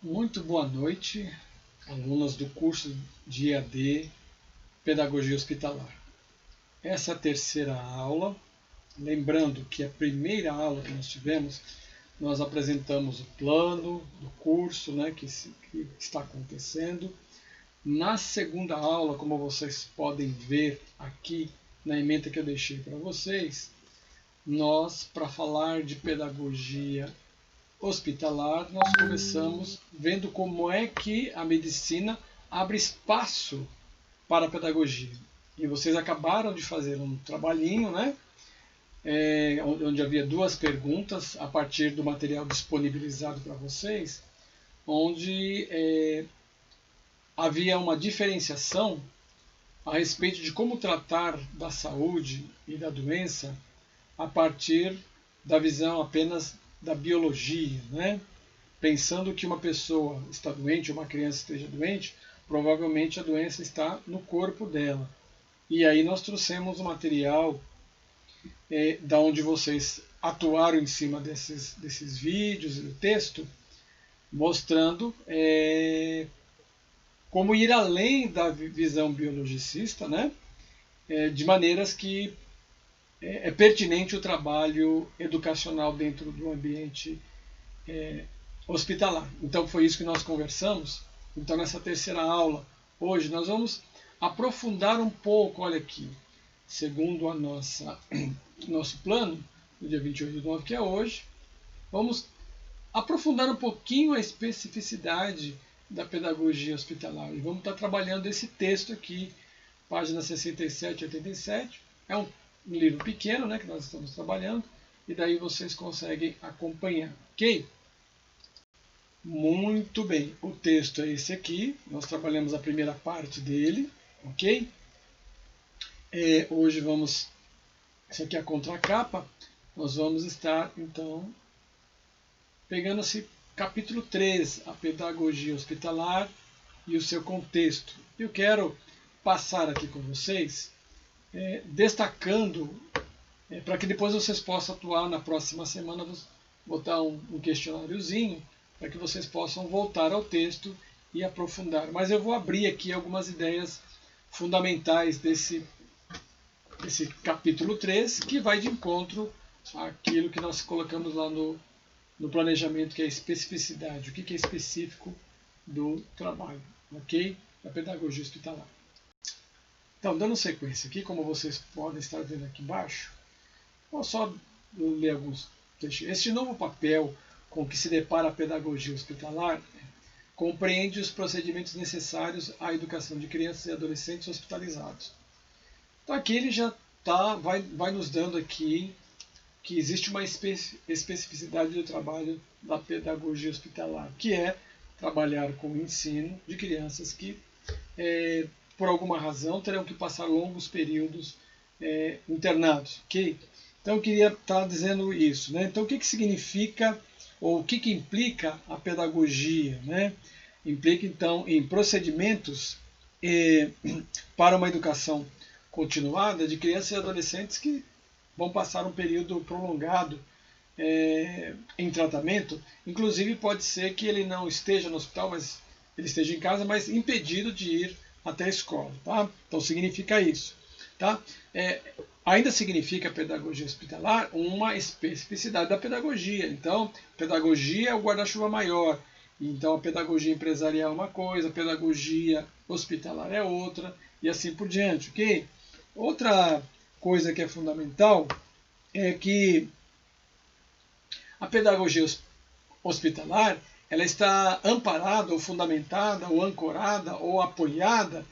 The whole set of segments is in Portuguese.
Muito boa noite, alunas do curso de EAD Pedagogia Hospitalar. Essa é a terceira aula. Lembrando que a primeira aula que nós tivemos, nós apresentamos o plano do curso, que está acontecendo. Na segunda aula, como vocês podem ver aqui na ementa que eu deixei para vocês, nós, para falar de pedagogia hospitalar, nós começamos vendo como é que a medicina abre espaço para a pedagogia. E vocês acabaram de fazer um trabalhinho, onde havia duas perguntas a partir do material disponibilizado para vocês, onde havia uma diferenciação a respeito de como tratar da saúde e da doença a partir da visão apenas da biologia, Pensando que uma pessoa está doente, ou uma criança esteja doente, provavelmente a doença está no corpo dela. E aí nós trouxemos o material da onde vocês atuaram em cima desses vídeos e do texto, mostrando como ir além da visão biologicista, de maneiras que é pertinente o trabalho educacional dentro do ambiente hospitalar. Então foi isso que nós conversamos. Então nessa terceira aula, hoje, nós vamos aprofundar um pouco, olha aqui, segundo a nosso plano, no dia 28/9, que é hoje, vamos aprofundar um pouquinho a especificidade da pedagogia hospitalar. E vamos estar trabalhando esse texto aqui, páginas 67 e 87. É um livro pequeno, que nós estamos trabalhando, e daí vocês conseguem acompanhar, ok? Muito bem, o texto é esse aqui, nós trabalhamos a primeira parte dele, ok? Hoje vamos, isso aqui é a contracapa, nós vamos estar, então, pegando esse capítulo 3, a pedagogia hospitalar e o seu contexto. Eu quero passar aqui com vocês, destacando, para que depois vocês possam atuar na próxima semana, botar um questionáriozinho, para que vocês possam voltar ao texto e aprofundar. Mas eu vou abrir aqui algumas ideias fundamentais desse capítulo 3, que vai de encontro àquilo que nós colocamos lá no planejamento, que é a especificidade, o que é específico do trabalho, ok? Da pedagogia hospitalar. Então, dando sequência aqui, como vocês podem estar vendo aqui embaixo, vou só ler alguns textos. Este novo papel com que se depara a pedagogia hospitalar compreende os procedimentos necessários à educação de crianças e adolescentes hospitalizados. Então aqui ele já vai nos dando aqui que existe uma especificidade do trabalho da pedagogia hospitalar, que é trabalhar com o ensino de crianças que, por alguma razão, terão que passar longos períodos internados, ok? Então eu queria estar dizendo isso, Então o que significa, ou o que implica a pedagogia, Implica, então, em procedimentos para uma educação continuada de crianças e adolescentes que vão passar um período prolongado em tratamento. Inclusive pode ser que ele não esteja no hospital, mas ele esteja em casa, mas impedido de ir até a escola, tá? Então significa isso, tá? Ainda significa a pedagogia hospitalar uma especificidade da pedagogia. Então, pedagogia é o guarda-chuva maior. Então, a pedagogia empresarial é uma coisa, a pedagogia hospitalar é outra, e assim por diante, ok? Outra coisa que é fundamental é que a pedagogia hospitalar ela está amparada, ou fundamentada, ou ancorada, ou apoiada,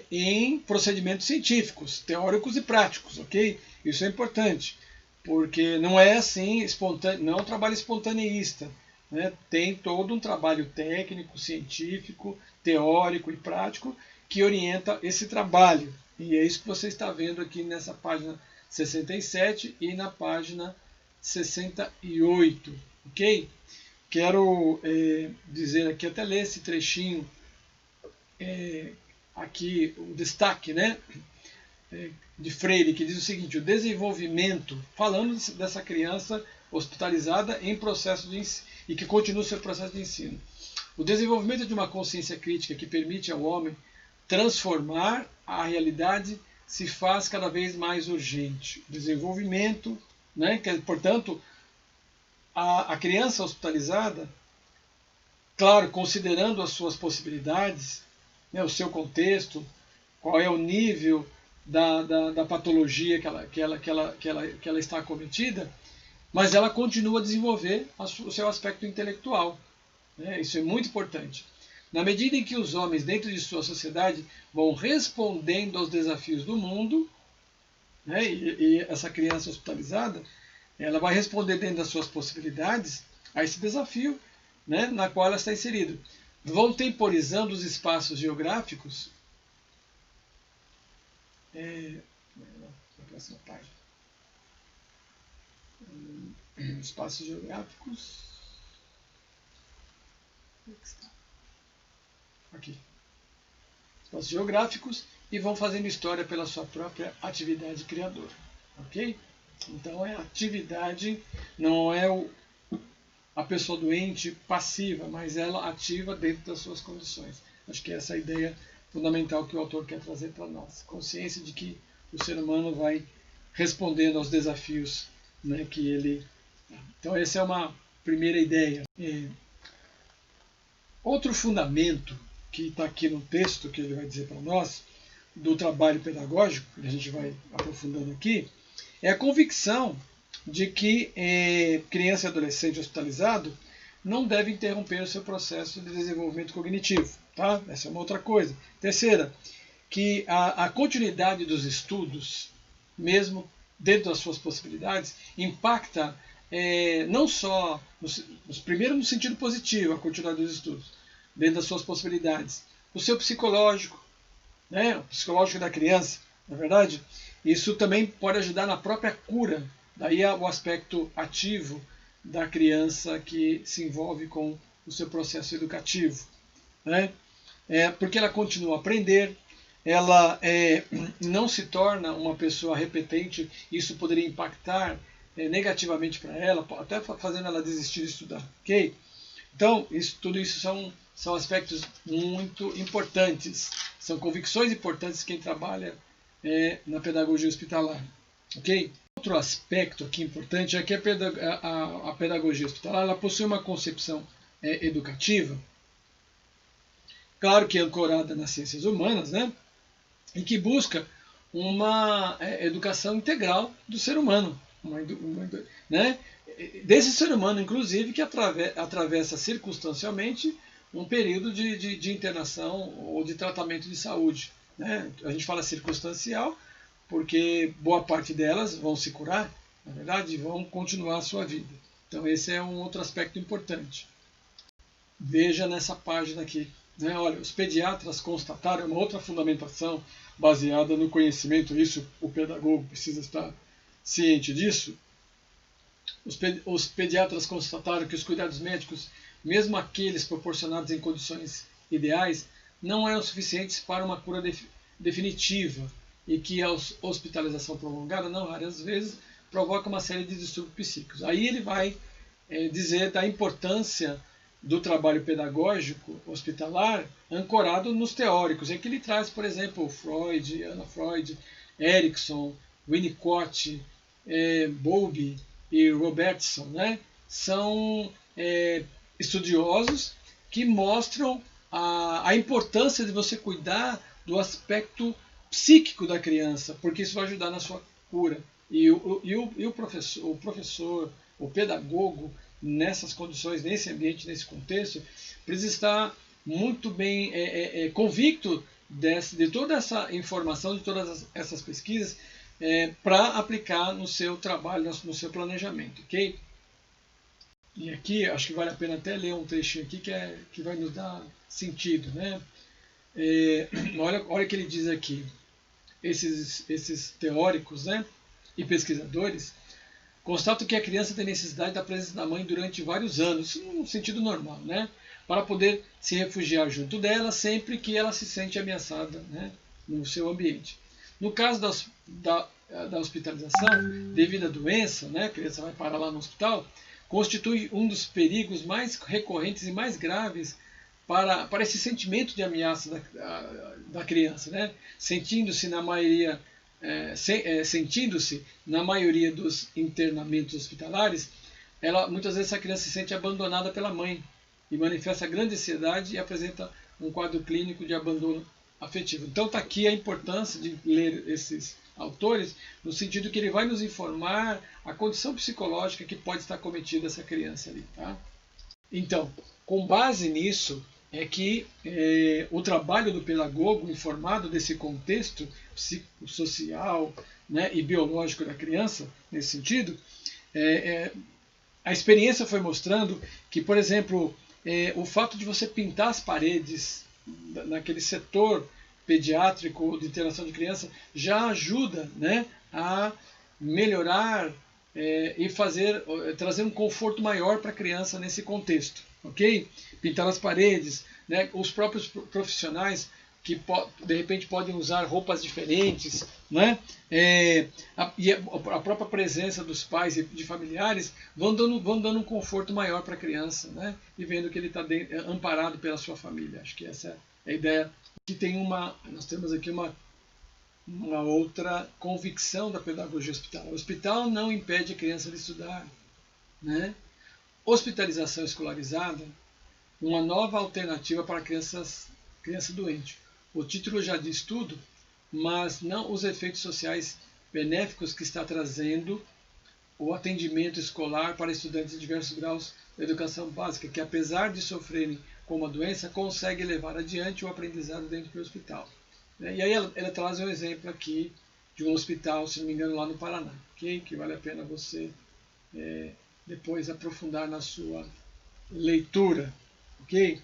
em procedimentos científicos, teóricos e práticos, ok? Isso é importante, porque não é assim espontâneo, não é um trabalho espontaneísta, Tem todo um trabalho técnico, científico, teórico e prático que orienta esse trabalho. E é isso que você está vendo aqui nessa página 67 e na página 68, ok? Quero dizer aqui, até ler esse trechinho, aqui o destaque, de Freire, que diz o seguinte: o desenvolvimento, falando dessa criança hospitalizada em processo de e que continua o seu processo de ensino. O desenvolvimento de uma consciência crítica que permite ao homem transformar a realidade se faz cada vez mais urgente. O desenvolvimento, né, que, portanto, a criança hospitalizada, claro, considerando as suas possibilidades, né, o seu contexto, qual é o nível da patologia que ela está acometida, mas ela continua a desenvolver o seu aspecto intelectual. Né? Isso é muito importante. Na medida em que os homens, dentro de sua sociedade, vão respondendo aos desafios do mundo, né, e essa criança hospitalizada, ela vai responder dentro das suas possibilidades a esse desafio, né, na qual ela está inserida. Vão temporizando os espaços geográficos. Na próxima página. Espaços geográficos. Aqui. Espaços geográficos e vão fazendo história pela sua própria atividade criadora. Ok? Então é atividade, não é a pessoa doente passiva, mas ela ativa dentro das suas condições. Acho que essa é a ideia fundamental que o autor quer trazer para nós. Consciência de que o ser humano vai respondendo aos desafios, né, que ele... Então essa é uma primeira ideia. Outro fundamento que está aqui no texto, que ele vai dizer para nós, do trabalho pedagógico, que a gente vai aprofundando aqui, é a convicção de que criança e adolescente hospitalizado não deve interromper o seu processo de desenvolvimento cognitivo. Tá? Essa é uma outra coisa. Terceira, que a continuidade dos estudos, mesmo dentro das suas possibilidades, impacta não só, primeiro no sentido positivo, a continuidade dos estudos, dentro das suas possibilidades, o seu psicológico, né, o psicológico da criança, na verdade, isso também pode ajudar na própria cura, daí o aspecto ativo da criança que se envolve com o seu processo educativo, né? Porque ela continua a aprender, ela não se torna uma pessoa repetente, isso poderia impactar negativamente para ela, até fazendo ela desistir de estudar, ok? Então, tudo isso são aspectos muito importantes, são convicções importantes de quem trabalha na pedagogia hospitalar, ok? Outro aspecto aqui importante é que a pedagogia hospitalar ela possui uma concepção educativa, claro que ancorada nas ciências humanas, né? E que busca uma educação integral do ser humano, né? Desse ser humano, inclusive, que atravessa circunstancialmente um período de internação ou de tratamento de saúde. Né? A gente fala circunstancial porque boa parte delas vão se curar, na verdade, e vão continuar a sua vida. Então esse é um outro aspecto importante. Veja nessa página aqui. Né? Olha, os pediatras constataram uma outra fundamentação baseada no conhecimento, isso o pedagogo precisa estar ciente disso. Os pediatras constataram que os cuidados médicos, mesmo aqueles proporcionados em condições ideais, não eram suficientes para uma cura definitiva e que a hospitalização prolongada, não raras vezes, provoca uma série de distúrbios psíquicos. Aí ele vai dizer da importância do trabalho pedagógico hospitalar ancorado nos teóricos. É que ele traz, por exemplo, Freud, Anna Freud, Erickson, Winnicott, Bowlby e Robertson, né? São estudiosos que mostram a importância de você cuidar do aspecto psíquico da criança, porque isso vai ajudar na sua cura. E o professor, o pedagogo, nessas condições, nesse ambiente, nesse contexto, precisa estar muito bem convicto de toda essa informação, de todas essas pesquisas, para aplicar no seu trabalho, no seu planejamento, ok? E aqui, acho que vale a pena até ler um trechinho aqui que vai nos dar sentido, né? Olha o que ele diz aqui. Esses teóricos, né, e pesquisadores constatam que a criança tem necessidade da presença da mãe durante vários anos, no sentido normal, né, para poder se refugiar junto dela sempre que ela se sente ameaçada, né, no seu ambiente. No caso da hospitalização, devido à doença, né, a criança vai parar lá no hospital, constitui um dos perigos mais recorrentes e mais graves para esse sentimento de ameaça da criança, né? Sentindo-se na maioria dos internamentos hospitalares, muitas vezes essa criança se sente abandonada pela mãe e manifesta grande ansiedade e apresenta um quadro clínico de abandono afetivo. Então está aqui a importância de ler esses autores, no sentido que ele vai nos informar a condição psicológica que pode estar cometida essa criança ali. Tá? Então, com base nisso, é que o trabalho do pedagogo, informado desse contexto psicossocial, né, e biológico da criança, nesse sentido, a experiência foi mostrando que, por exemplo, o fato de você pintar as paredes naquele setor pediátrico de internação de criança já ajuda, né, a melhorar e trazer um conforto maior para a criança nesse contexto, ok? Pintar as paredes, né, os próprios profissionais que de repente podem usar roupas diferentes, né? E a própria presença dos pais e de familiares vão dando um conforto maior para a criança, né? E vendo que ele está amparado pela sua família. Acho que essa é a ideia. Que nós temos aqui uma outra convicção da pedagogia hospitalar. O hospital não impede a criança de estudar, né? Hospitalização escolarizada, uma nova alternativa para criança doente. O título já diz tudo, mas não os efeitos sociais benéficos que está trazendo o atendimento escolar para estudantes de diversos graus da educação básica, que apesar de sofrerem com uma doença, conseguem levar adiante o aprendizado dentro do hospital. E aí ela traz um exemplo aqui de um hospital, se não me engano, lá no Paraná, okay? Que vale a pena você depois aprofundar na sua leitura. Okay?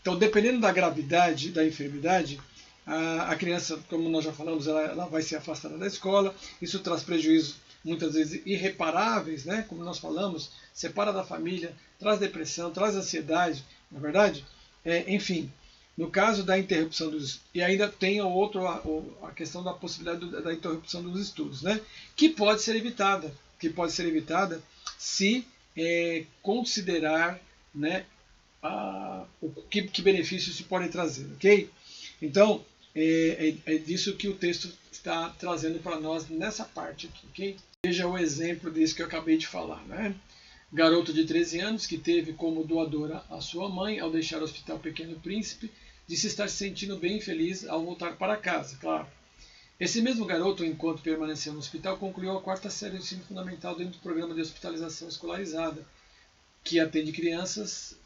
Então, dependendo da gravidade da enfermidade, a criança, como nós já falamos, ela vai ser afastada da escola. Isso traz prejuízos muitas vezes irreparáveis, né? Como nós falamos, separa da família, traz depressão, traz ansiedade, na verdade. Enfim, no caso da interrupção e ainda tem a questão da possibilidade da interrupção dos estudos, né? Que pode ser evitada se considerar, né, que benefícios se podem trazer, ok? Então, é disso que o texto está trazendo para nós nessa parte aqui, ok? Veja o exemplo disso que eu acabei de falar, né? Garoto de 13 anos que teve como doadora a sua mãe ao deixar o Hospital Pequeno Príncipe, disse estar se sentindo bem feliz ao voltar para casa, claro. Esse mesmo garoto, enquanto permaneceu no hospital, concluiu a 4ª série de ensino fundamental dentro do programa de hospitalização escolarizada, que atende crianças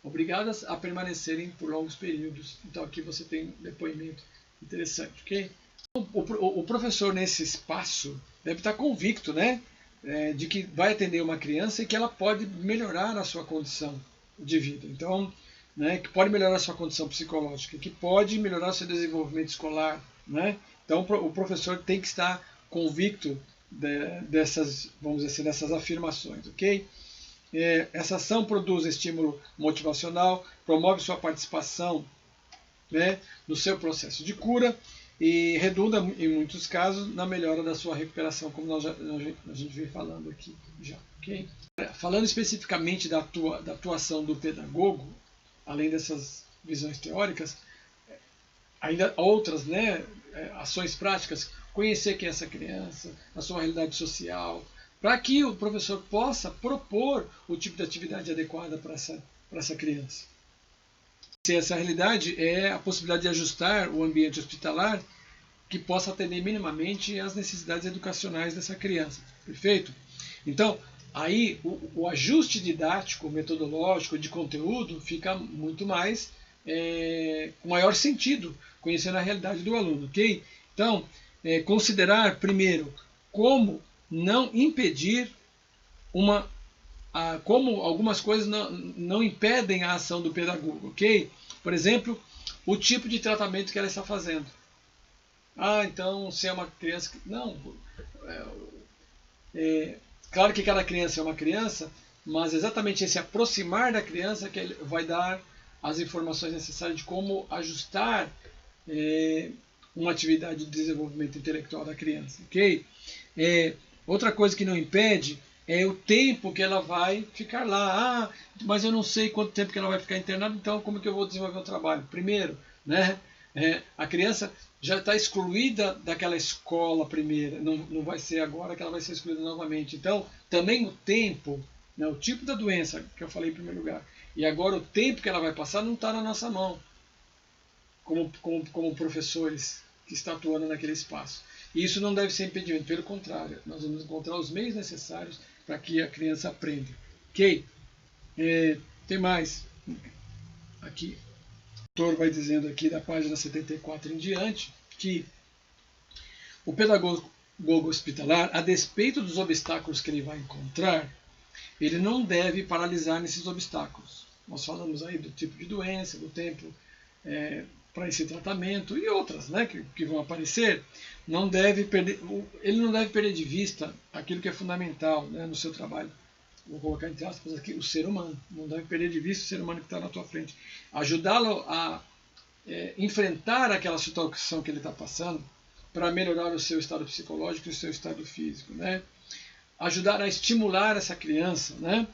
obrigadas a permanecerem por longos períodos. Então aqui você tem um depoimento interessante, ok? O professor nesse espaço deve estar convicto, né, de que vai atender uma criança e que ela pode melhorar a sua condição de vida. Então, né, que pode melhorar a sua condição psicológica, que pode melhorar o seu desenvolvimento escolar, né? Então o professor tem que estar convicto dessas, vamos dizer assim, dessas afirmações, ok? Essa ação produz estímulo motivacional, promove sua participação, né, no seu processo de cura e redunda, em muitos casos, na melhora da sua recuperação, como a gente vem falando aqui já. Okay? Falando especificamente da atuação do pedagogo, além dessas visões teóricas, ainda outras, né, ações práticas, conhecer quem é essa criança, a sua realidade social, para que o professor possa propor o tipo de atividade adequada para essa criança. Se essa realidade é a possibilidade de ajustar o ambiente hospitalar que possa atender minimamente às necessidades educacionais dessa criança. Perfeito? Então, aí o ajuste didático, metodológico, de conteúdo fica muito mais, com maior sentido, conhecendo a realidade do aluno. Ok? Então, considerar primeiro como não impedir como algumas coisas não impedem a ação do pedagogo, ok? Por exemplo, o tipo de tratamento que ela está fazendo. Então, se é uma criança... Não, claro que cada criança é uma criança, mas exatamente esse aproximar da criança que ele vai dar as informações necessárias de como ajustar uma atividade de desenvolvimento intelectual da criança, ok? Outra coisa que não impede é o tempo que ela vai ficar lá. Ah, mas eu não sei quanto tempo que ela vai ficar internada, então como que eu vou desenvolver o trabalho? Primeiro, né, a criança já está excluída daquela escola primeira, não vai ser agora que ela vai ser excluída novamente. Então, também o tempo, né, o tipo da doença que eu falei em primeiro lugar, e agora o tempo que ela vai passar não está na nossa mão, como professores que estão atuando naquele espaço. E isso não deve ser impedimento, pelo contrário, nós vamos encontrar os meios necessários para que a criança aprenda. Ok? Tem mais. Aqui, o autor vai dizendo aqui da página 74 em diante que o pedagogo hospitalar, a despeito dos obstáculos que ele vai encontrar, ele não deve paralisar nesses obstáculos. Nós falamos aí do tipo de doença, do tempo para esse tratamento e outras, né, que vão aparecer. Ele não deve perder de vista aquilo que é fundamental, né, no seu trabalho. Vou colocar entre aspas aqui, o ser humano. Não deve perder de vista o ser humano que está na tua frente. Ajudá-lo a enfrentar aquela situação que ele está passando para melhorar o seu estado psicológico e o seu estado físico, né? Ajudar a estimular essa criança, né?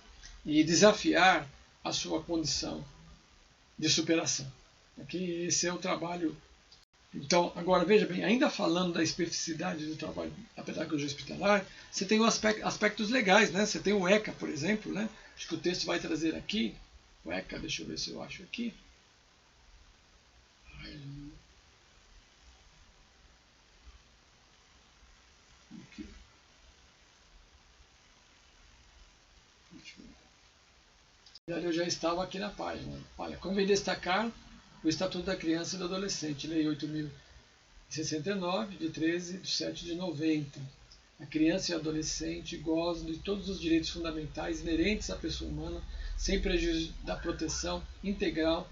E desafiar a sua condição de superação. Okay? Esse é o trabalho. Então, agora veja bem, ainda falando da especificidade do trabalho da pedagogia hospitalar, você tem aspectos legais, né? Você tem o ECA, por exemplo, né? Acho que o texto vai trazer aqui. O ECA, deixa eu ver se eu acho aqui. Eu já estava aqui na página. Olha, convém destacar o Estatuto da Criança e do Adolescente, Lei 8.069, de 13 de 7 de 90. A criança e o adolescente gozam de todos os direitos fundamentais inerentes à pessoa humana, sem prejuízo da proteção integral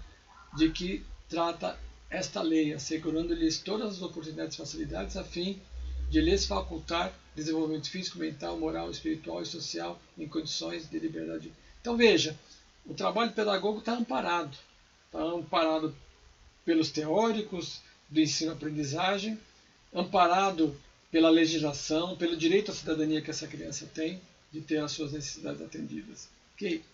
de que trata esta lei, assegurando-lhes todas as oportunidades e facilidades a fim de lhes facultar desenvolvimento físico, mental, moral, espiritual e social em condições de liberdade. Então veja, o trabalho pedagogo está amparado pelos teóricos do ensino-aprendizagem, amparado pela legislação, pelo direito à cidadania que essa criança tem de ter as suas necessidades atendidas. Ok?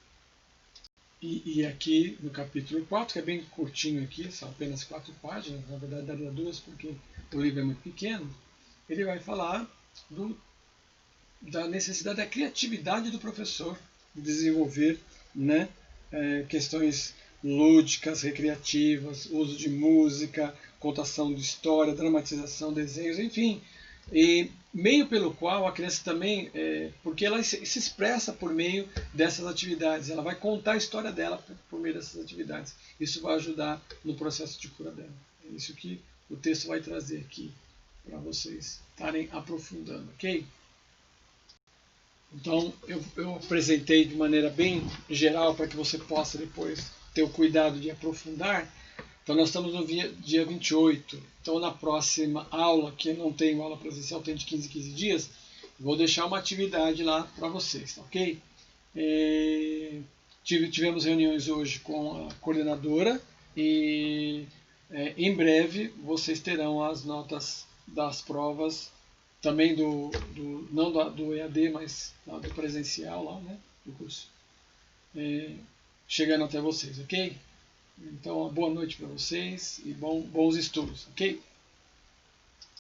E aqui no capítulo 4, que é bem curtinho aqui, são apenas 4 páginas, na verdade daria 2 porque o livro é muito pequeno, ele vai falar da necessidade da criatividade do professor de desenvolver, né, questões lúdicas, recreativas, uso de música, contação de história, dramatização, desenhos, enfim. E meio pelo qual a criança também, porque ela se expressa por meio dessas atividades, ela vai contar a história dela por meio dessas atividades. Isso vai ajudar no processo de cura dela. É isso que o texto vai trazer aqui para vocês estarem aprofundando, ok? Então, eu apresentei de maneira bem geral para que você possa depois ter o cuidado de aprofundar. Então, nós estamos no dia 28. Então, na próxima aula, que não tem aula presencial, tem de 15 em 15 dias, vou deixar uma atividade lá para vocês, ok? Tivemos reuniões hoje com a coordenadora e em breve vocês terão as notas das provas também não do EAD, mas do presencial lá, né, do curso, chegando até vocês, ok? Então, boa noite para vocês e bons estudos, ok?